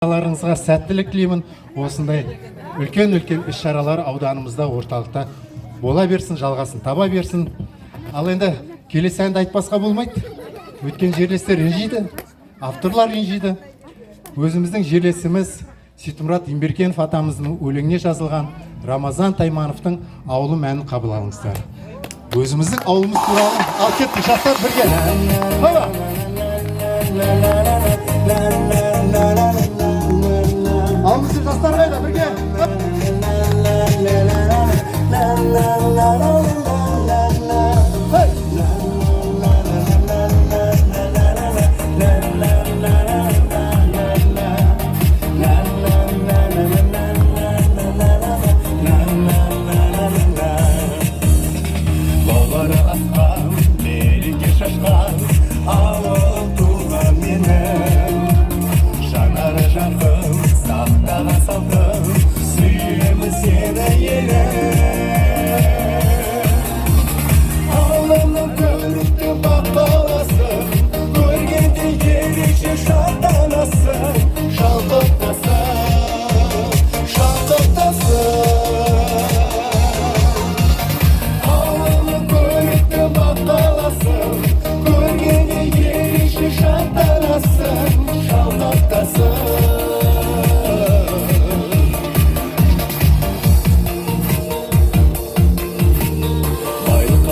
Шараларыңызға сәттілік тілеймін. Осындай үлкен іс-шаралар ауданымызда, орталықта бола берсін, жалғасын таба берсін. Ал енді келесі әнді айтпасқа болмайды. Өткен жерлестер ренжиді, авторлар ренжиді. Өзіміздің жерлесіміз Сейтмұрат Емберкенов атамыздың өлеңіне жазылған Рамазан Таймановтың ауылым әнін қабыл алыңыздар. Өзіміздің ауылымыз туралы ал кеттік жастар бірге. Ауылымызды жастар қайда бірге.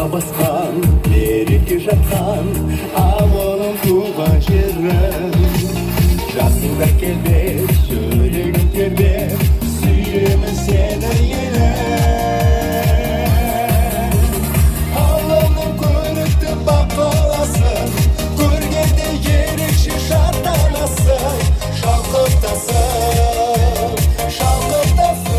Басқан, береке жатқан, ауылым туған жерім. Жасыңда келбет, жүрегім тербеп, сүйемін сені елім. Ауылымның көрікті бақ қаласын, көргенде ерекше шаттанасың. Шалқықтасың, шалқықтасың.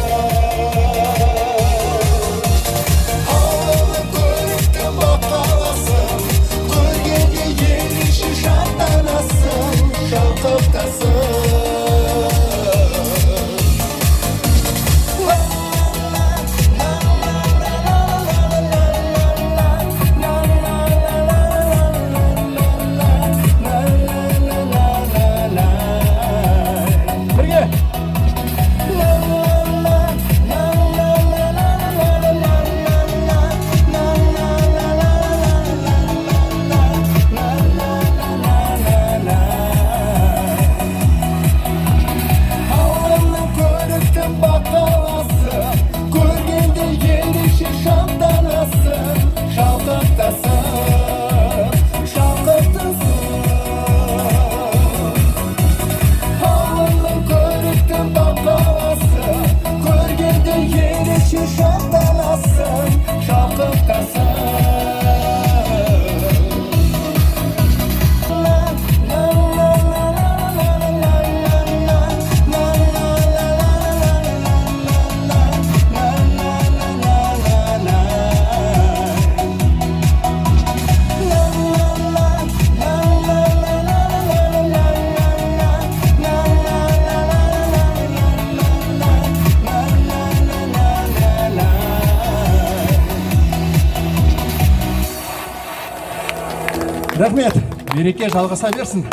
Рахмет, береке жалғаса берсін.